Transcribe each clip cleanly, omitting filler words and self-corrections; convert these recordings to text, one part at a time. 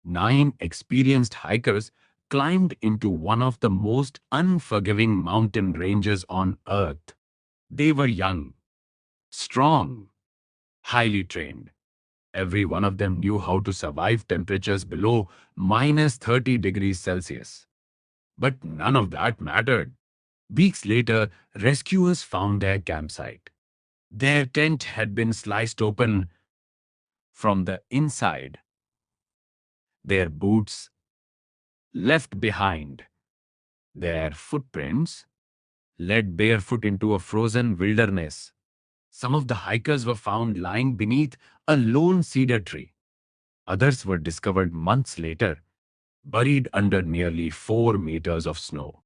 9 experienced hikers climbed into one of the most unforgiving mountain ranges on Earth. They were young, strong, highly trained. Every one of them knew how to survive temperatures below minus 30 degrees Celsius. But none of that mattered. Weeks later, rescuers found their campsite. Their tent had been sliced open from the inside, their boots left behind, their footprints led barefoot into a frozen wilderness. Some of the hikers were found lying beneath a lone cedar tree. Others were discovered months later, buried under nearly 4 meters of snow.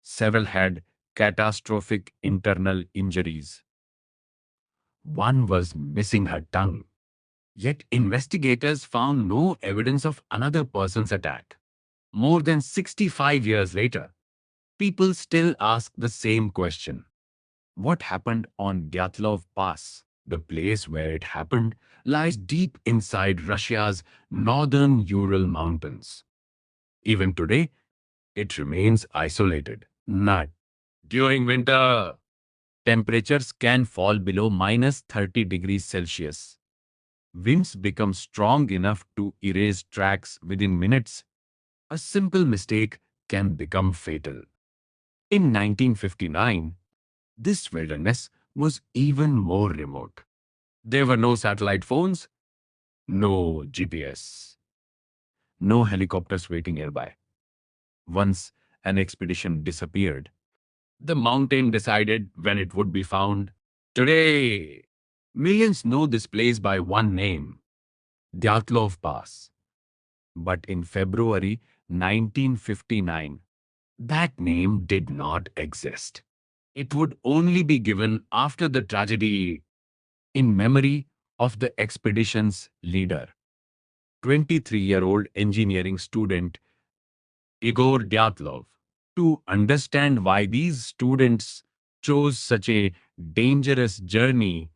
Several had catastrophic internal injuries. One was missing her tongue. Yet investigators found no evidence of another person's attack. More than 65 years later, people still ask the same question. What happened on Dyatlov Pass? The place where it happened lies deep inside Russia's northern Ural Mountains. Even today, it remains isolated. Not during winter. Temperatures can fall below minus 30 degrees Celsius. Winds become strong enough to erase tracks within minutes. A simple mistake can become fatal. In 1959, this wilderness was even more remote. There were no satellite phones, no GPS, no helicopters waiting nearby. Once an expedition disappeared, the mountain decided when it would be found. Today, millions know this place by one name, Dyatlov Pass. But in February 1959, that name did not exist. It would only be given after the tragedy in memory of the expedition's leader, 23-year-old engineering student Igor Dyatlov. To understand why these students chose such a dangerous journey,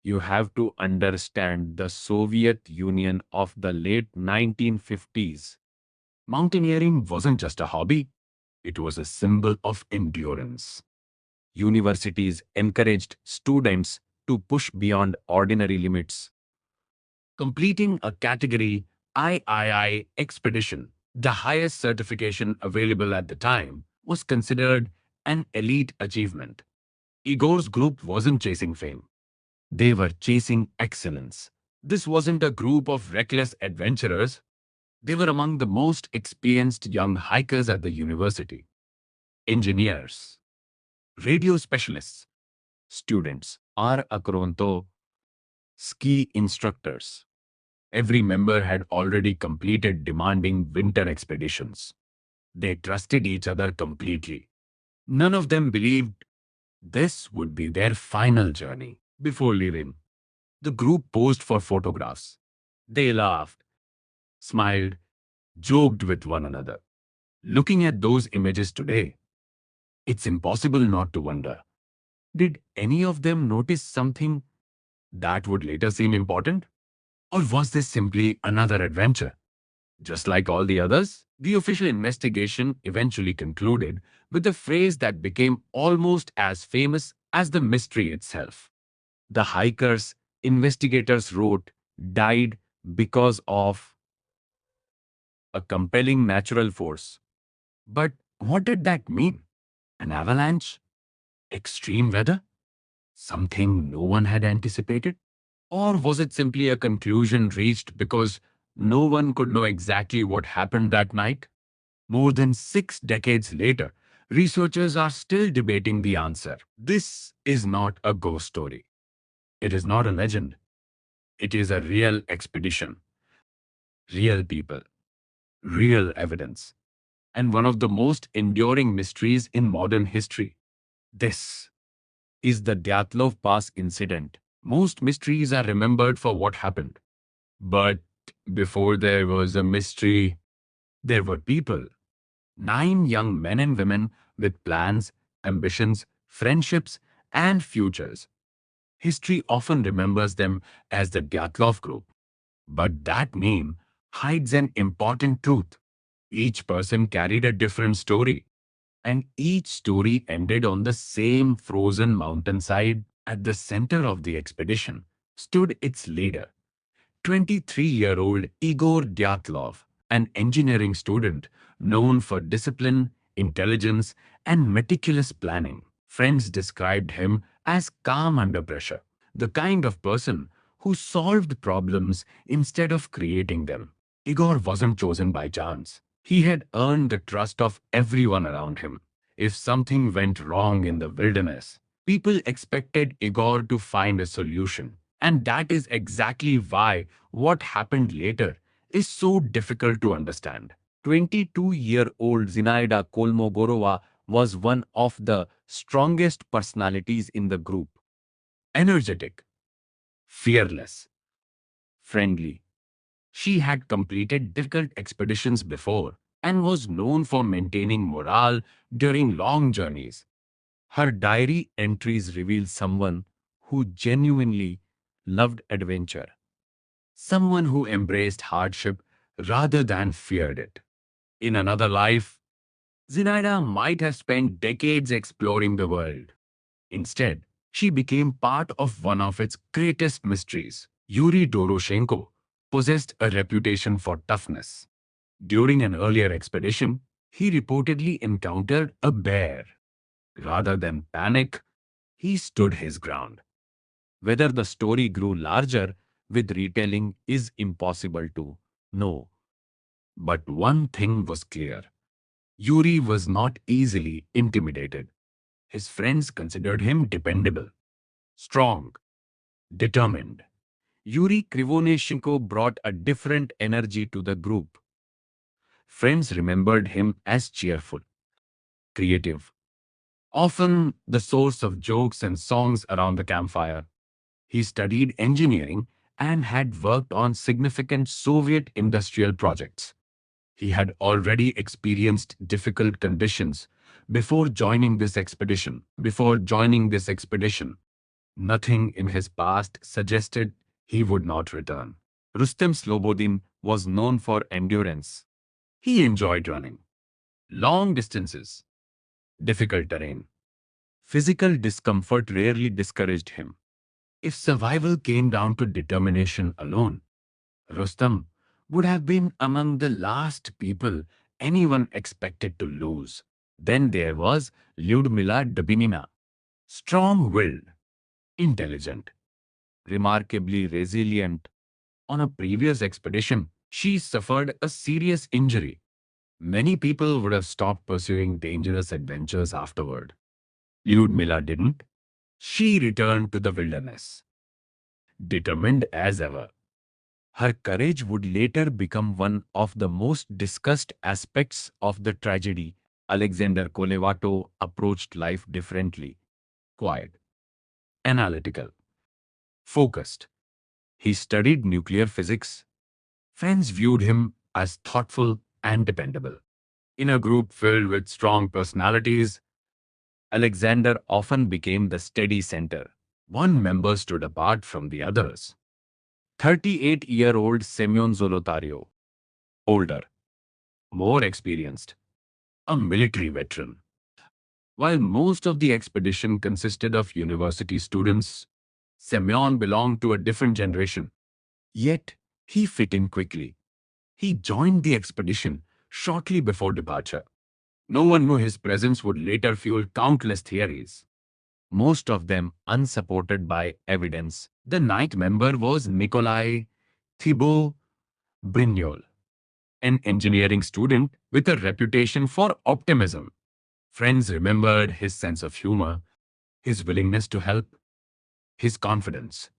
you have to understand the Soviet Union of the late 1950s. Mountaineering wasn't just a hobby, it was a symbol of endurance. Universities encouraged students to push beyond ordinary limits. Completing a category III expedition, the highest certification available at the time, was considered an elite achievement. Igor's group wasn't chasing fame. They were chasing excellence. This wasn't a group of reckless adventurers. They were among the most experienced young hikers at the university. Engineers, radio specialists, students, R. Akronto, ski instructors. Every member had already completed demanding winter expeditions. They trusted each other completely. None of them believed this would be their final journey. Before leaving, the group posed for photographs. They laughed, smiled, joked with one another. Looking at those images today, it's impossible not to wonder, did any of them notice something that would later seem important? Or was this simply another adventure? Just like all the others, the official investigation eventually concluded with a phrase that became almost as famous as the mystery itself. The hikers, investigators wrote, died because of a compelling natural force. But what did that mean? An avalanche? Extreme weather? Something no one had anticipated? Or was it simply a conclusion reached because no one could know exactly what happened that night? More than 6 decades later, researchers are still debating the answer. This is not a ghost story. It is not a legend. It is a real expedition, real people, real evidence, and one of the most enduring mysteries in modern history. This is the Dyatlov Pass incident. Most mysteries are remembered for what happened. But before there was a mystery, there were people. 9 young men and women with plans, ambitions, friendships, and futures. History often remembers them as the Dyatlov Group. But that name hides an important truth. Each person carried a different story, and each story ended on the same frozen mountainside. At the center of the expedition stood its leader, 23-year-old Igor Dyatlov, an engineering student known for discipline, intelligence, and meticulous planning. Friends described him as calm under pressure, the kind of person who solved problems instead of creating them. Igor wasn't chosen by chance. He had earned the trust of everyone around him. If something went wrong in the wilderness, people expected Igor to find a solution. And that is exactly why what happened later is so difficult to understand. 22-year-old Zinaida Kolmogorova was one of the strongest personalities in the group. Energetic, fearless, friendly. She had completed difficult expeditions before and was known for maintaining morale during long journeys. Her diary entries reveal someone who genuinely loved adventure, someone who embraced hardship rather than feared it. In another life, Zinaida might have spent decades exploring the world. Instead, she became part of one of its greatest mysteries. Yuri Doroshenko possessed a reputation for toughness. During an earlier expedition, he reportedly encountered a bear. Rather than panic, he stood his ground. Whether the story grew larger with retelling is impossible to know. But one thing was clear. Yuri was not easily intimidated. His friends considered him dependable, strong, determined. Yuri Krivonenko brought a different energy to the group. Friends remembered him as cheerful, creative, often the source of jokes and songs around the campfire. He studied engineering and had worked on significant Soviet industrial projects. He had already experienced difficult conditions before joining this expedition. Nothing in his past suggested he would not return. Rustem Slobodin was known for endurance. He enjoyed running long distances, difficult terrain. Physical discomfort rarely discouraged him. If survival came down to determination alone, Rustam would have been among the last people anyone expected to lose. Then there was Lyudmila Dubinina, strong-willed, intelligent, remarkably resilient. On a previous expedition, she suffered a serious injury. Many people would have stopped pursuing dangerous adventures afterward. Lyudmila didn't. She returned to the wilderness, determined as ever. Her courage would later become one of the most discussed aspects of the tragedy. Alexander Kolevato approached life differently, quiet, analytical, focused. He studied nuclear physics. Friends viewed him as thoughtful and dependable. In a group filled with strong personalities, Alexander often became the steady center. One member stood apart from the others. 38-year-old Semyon Zolotario, older, more experienced, a military veteran. While most of the expedition consisted of university students, Semyon belonged to a different generation. Yet, he fit in quickly. He joined the expedition shortly before departure. No one knew his presence would later fuel countless theories, most of them unsupported by evidence. The ninth member was Nikolai Thibault Brignol, an engineering student with a reputation for optimism. Friends remembered his sense of humor, his willingness to help, his confidence.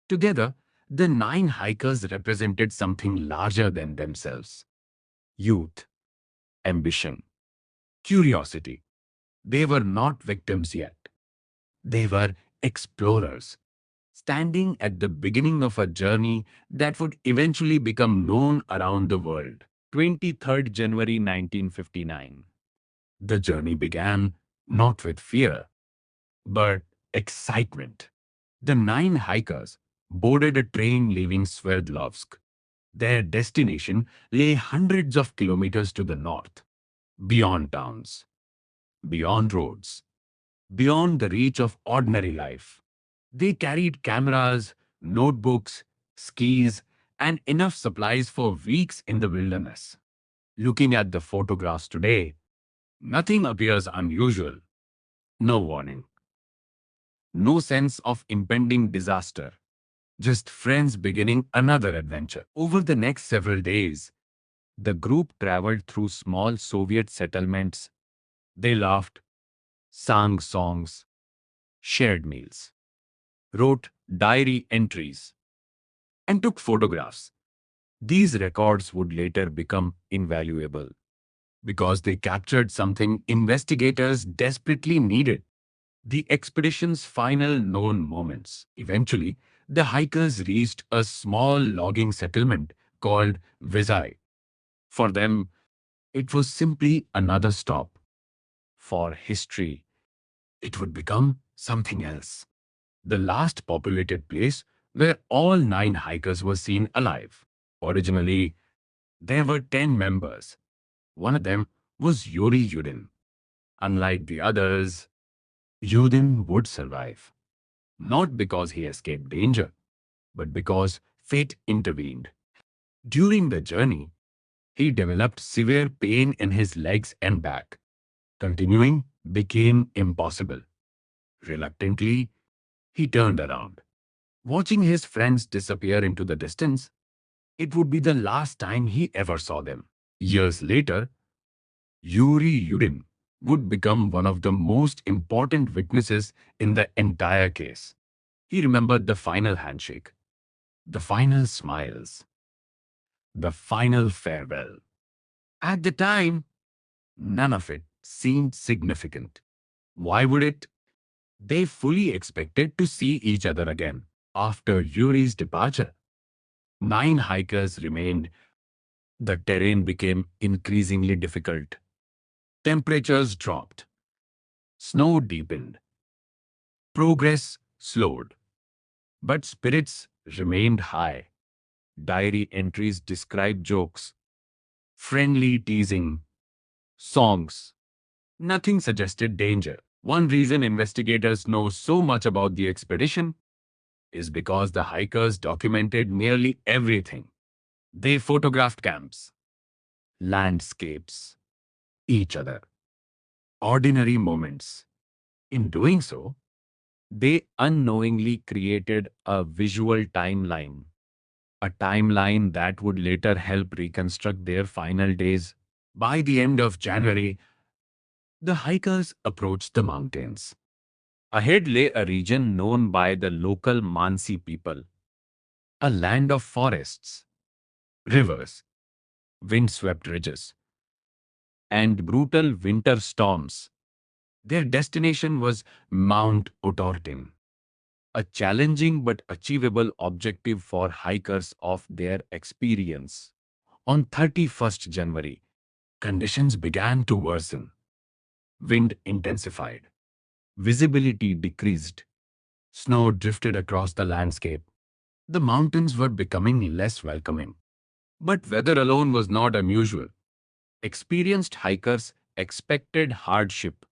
Together, the nine hikers represented something larger than themselves: youth, ambition, curiosity. They were not victims yet. They were explorers, standing at the beginning of a journey that would eventually become known around the world. 23rd January 1959. The journey began not with fear, but excitement. The nine hikers boarded a train leaving Sverdlovsk. Their destination lay hundreds of kilometers to the north, beyond towns, beyond roads, beyond the reach of ordinary life. They carried cameras, notebooks, skis, and enough supplies for weeks in the wilderness. Looking at the photographs today, nothing appears unusual. No warning, no sense of impending disaster, just friends beginning another adventure. Over the next several days, the group traveled through small Soviet settlements. They laughed, sang songs, shared meals, wrote diary entries, and took photographs. These records would later become invaluable because they captured something investigators desperately needed: the expedition's final known moments. Eventually, the hikers reached a small logging settlement called Vizai. For them, it was simply another stop. For history, it would become something else. The last populated place where all 9 hikers were seen alive. Originally, there were 10 members. One of them was Yuri Yudin. Unlike the others, Yudin would survive, not because he escaped danger, but because fate intervened. During the journey, he developed severe pain in his legs and back. Continuing became impossible. Reluctantly, he turned around. Watching his friends disappear into the distance, it would be the last time he ever saw them. Years later, Yuri Yudin would become one of the most important witnesses in the entire case. He remembered the final handshake, the final smiles, the final farewell. At the time, none of it seemed significant. Why would it? They fully expected to see each other again. After Yuri's departure, 9 hikers remained. The terrain became increasingly difficult. Temperatures dropped. Snow deepened. Progress slowed. But spirits remained high. Diary entries described jokes, friendly teasing, songs. Nothing suggested danger. One reason investigators know so much about the expedition is because the hikers documented nearly everything. They photographed camps, landscapes, each other, ordinary moments. In doing so, they unknowingly created a visual timeline, a timeline that would later help reconstruct their final days. By the end of January, the hikers approached the mountains. Ahead lay a region known by the local Mansi people, a land of forests, rivers, windswept ridges, and brutal winter storms. Their destination was Mount Otortin, a challenging but achievable objective for hikers of their experience. On 31st January, conditions began to worsen. Wind intensified. Visibility decreased. Snow drifted across the landscape. The mountains were becoming less welcoming. But weather alone was not unusual. Experienced hikers expected hardship.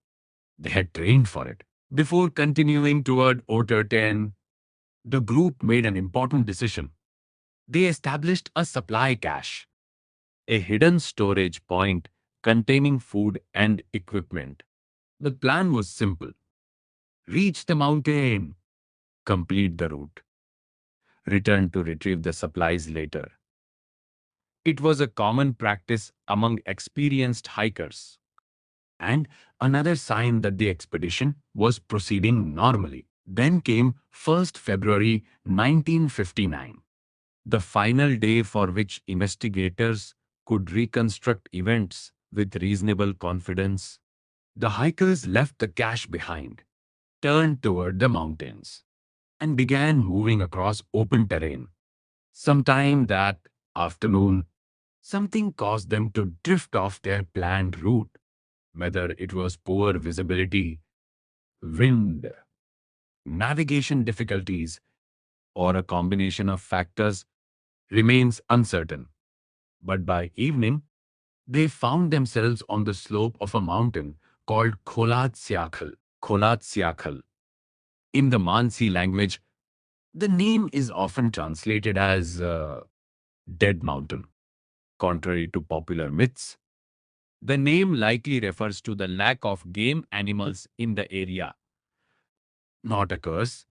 They had trained for it. Before continuing toward Otter 10, the group made an important decision. They established a supply cache, a hidden storage point containing food and equipment. The plan was simple: reach the mountain, complete the route, return to retrieve the supplies later. It was a common practice among experienced hikers, and another sign that the expedition was proceeding normally. Then came 1st February 1959, the final day for which investigators could reconstruct events with reasonable confidence. The hikers left the cache behind, turned toward the mountains, and began moving across open terrain. Sometime that afternoon, something caused them to drift off their planned route. Whether it was poor visibility, wind, navigation difficulties, or a combination of factors, remains uncertain. But by evening, they found themselves on the slope of a mountain called Kholat Syakhl. Kholat Syakhl. In the Mansi language, the name is often translated as Dead Mountain. Contrary to popular myths, the name likely refers to the lack of game animals in the area. Not a curse,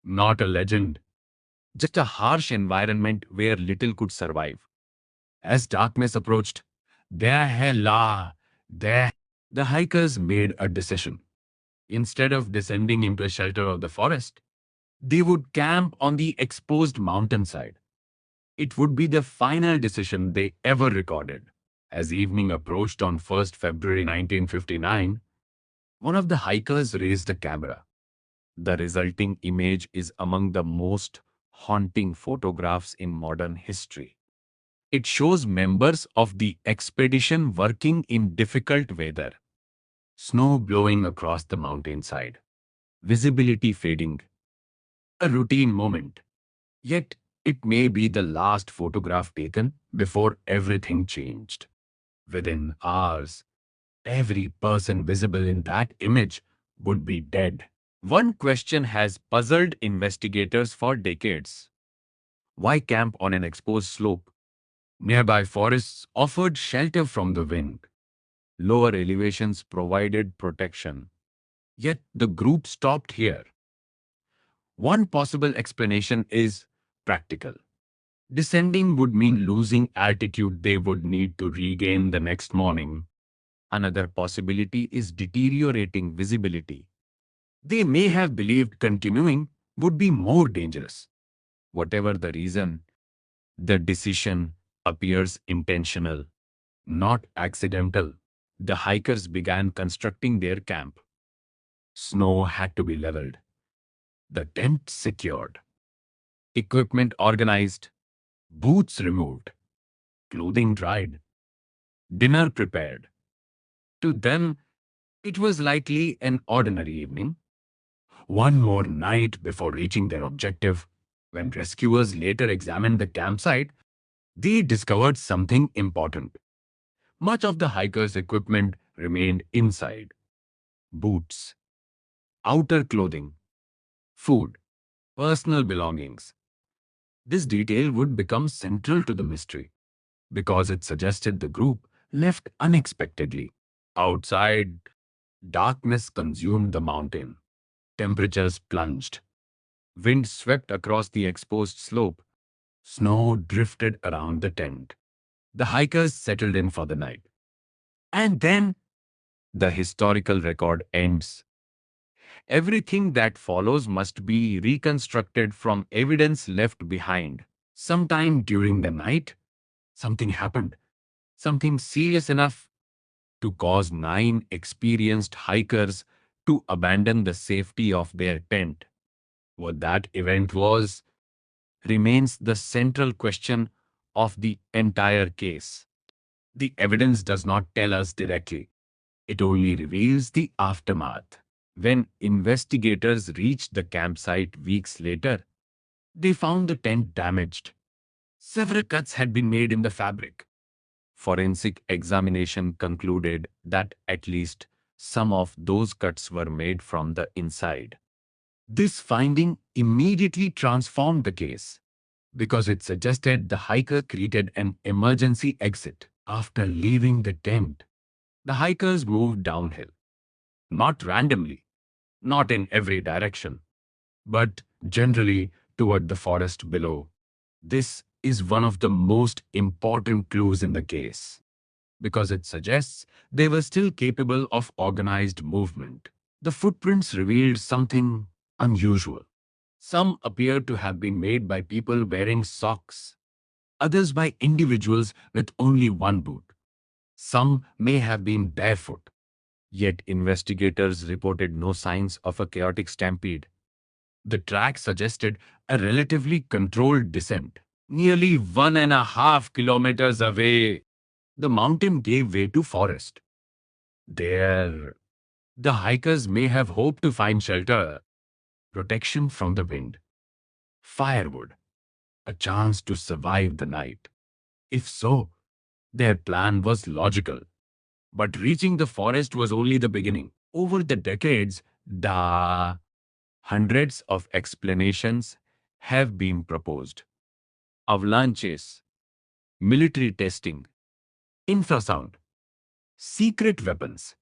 not a legend, just a harsh environment where little could survive. As darkness approached, there la, there, the hikers made a decision. Instead of descending into shelter of the forest, they would camp on the exposed mountainside. It would be the final decision they ever recorded. As evening approached on 1st February 1959, one of the hikers raised a camera. The resulting image is among the most haunting photographs in modern history. It shows members of the expedition working in difficult weather, snow blowing across the mountainside, visibility fading, a routine moment. Yet, it may be the last photograph taken before everything changed. Within hours, every person visible in that image would be dead. One question has puzzled investigators for decades. Why camp on an exposed slope? Nearby forests offered shelter from the wind. Lower elevations provided protection. Yet the group stopped here. One possible explanation is practical. Descending would mean losing altitude they would need to regain the next morning. Another possibility is deteriorating visibility. They may have believed continuing would be more dangerous. Whatever the reason, the decision appears intentional, not accidental. The hikers began constructing their camp. Snow had to be leveled, the tent secured, equipment organized, boots removed, clothing dried, dinner prepared. To them, it was likely an ordinary evening. One more night before reaching their objective. When rescuers later examined the campsite, they discovered something important. Much of the hikers' equipment remained inside: boots, outer clothing, food, personal belongings. This detail would become central to the mystery because it suggested the group left unexpectedly. Outside, darkness consumed the mountain. Temperatures plunged. Wind swept across the exposed slope. Snow drifted around the tent. The hikers settled in for the night. And then the historical record ends. Everything that follows must be reconstructed from evidence left behind. Sometime during the night, something happened. Something serious enough to cause 9 experienced hikers to abandon the safety of their tent. What that event was remains the central question of the entire case. The evidence does not tell us directly. It only reveals the aftermath. When investigators reached the campsite weeks later, they found the tent damaged. Several cuts had been made in the fabric. Forensic examination concluded that at least some of those cuts were made from the inside. This finding immediately transformed the case because it suggested the hiker created an emergency exit after leaving the tent. The hikers moved downhill, not randomly, not in every direction, but generally toward the forest below. This is one of the most important clues in the case because it suggests they were still capable of organized movement. The footprints revealed something unusual. Some appeared to have been made by people wearing socks, others by individuals with only one boot. Some may have been barefoot. Yet investigators reported no signs of a chaotic stampede. The track suggested a relatively controlled descent. Nearly 1.5 kilometers away, the mountain gave way to forest. There, the hikers may have hoped to find shelter, protection from the wind, firewood, a chance to survive the night. If so, their plan was logical. But reaching the forest was only the beginning. Over the decades, the hundreds of explanations have been proposed. Avalanches, military testing, infrasound, secret weapons,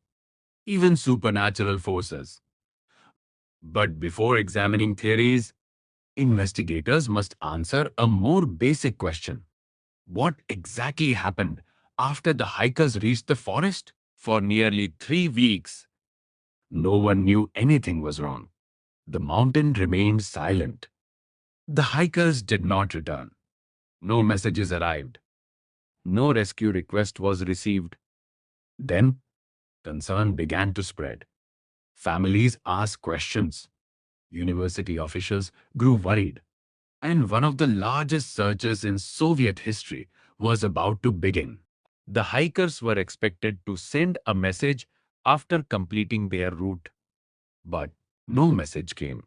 even supernatural forces. But before examining theories, investigators must answer a more basic question. What exactly happened after the hikers reached the forest? For nearly 3 weeks, no one knew anything was wrong. The mountain remained silent. The hikers did not return. No messages arrived. No rescue request was received. Then, concern began to spread. Families asked questions. University officials grew worried. And one of the largest searches in Soviet history was about to begin. The hikers were expected to send a message after completing their route, but no message came.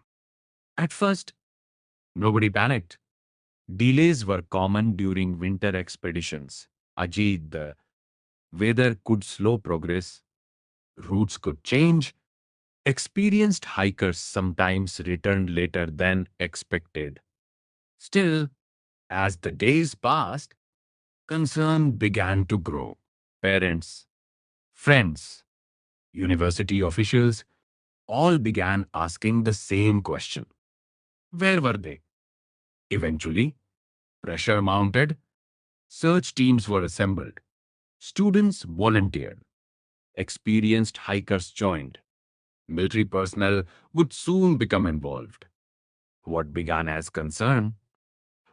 At first, nobody panicked. Delays were common during winter expeditions. Ajit, the weather could slow progress, routes could change. Experienced hikers sometimes returned later than expected. Still, as the days passed, concern began to grow. Parents, friends, university officials all began asking the same question. Where were they? Eventually, pressure mounted, search teams were assembled, students volunteered, experienced hikers joined, military personnel would soon become involved. What began as concern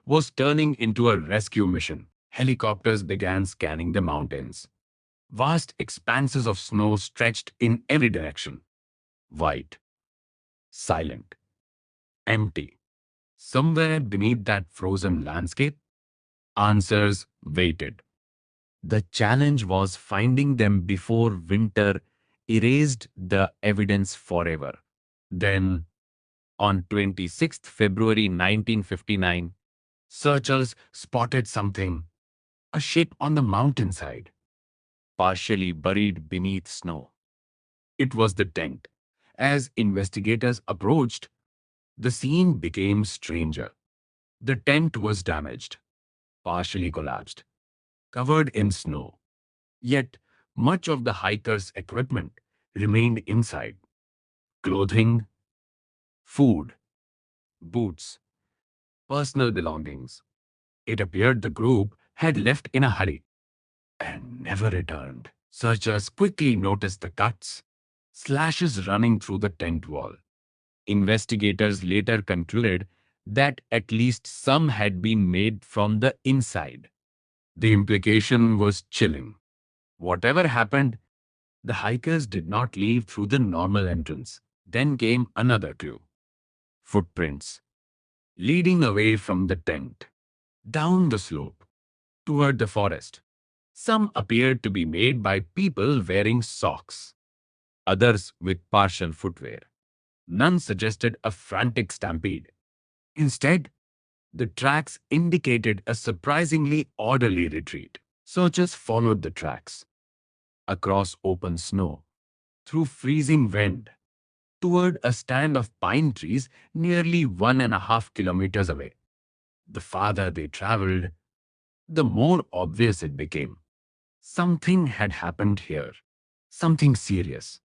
was turning into a rescue mission. Helicopters began scanning the mountains. Vast expanses of snow stretched in every direction. White, silent, empty. Somewhere beneath that frozen landscape, answers waited. The challenge was finding them before winter erased the evidence forever. Then, on 26th February 1959, searchers spotted something, a shape on the mountainside, partially buried beneath snow. It was the tent. As investigators approached, the scene became stranger. The tent was damaged, partially collapsed, covered in snow. Yet, much of the hikers' equipment remained inside: clothing, food, boots, personal belongings. It appeared the group had left in a hurry and never returned. Searchers quickly noticed the cuts, slashes running through the tent wall. Investigators later concluded that at least some had been made from the inside. The implication was chilling. Whatever happened, the hikers did not leave through the normal entrance. Then came another clue: footprints, leading away from the tent, down the slope, toward the forest. Some appeared to be made by people wearing socks, others with partial footwear. None suggested a frantic stampede. Instead, the tracks indicated a surprisingly orderly retreat. Searchers followed the tracks, across open snow, through freezing wind, toward a stand of pine trees nearly 1.5 kilometers away. The farther they traveled, the more obvious it became. Something had happened here, something serious.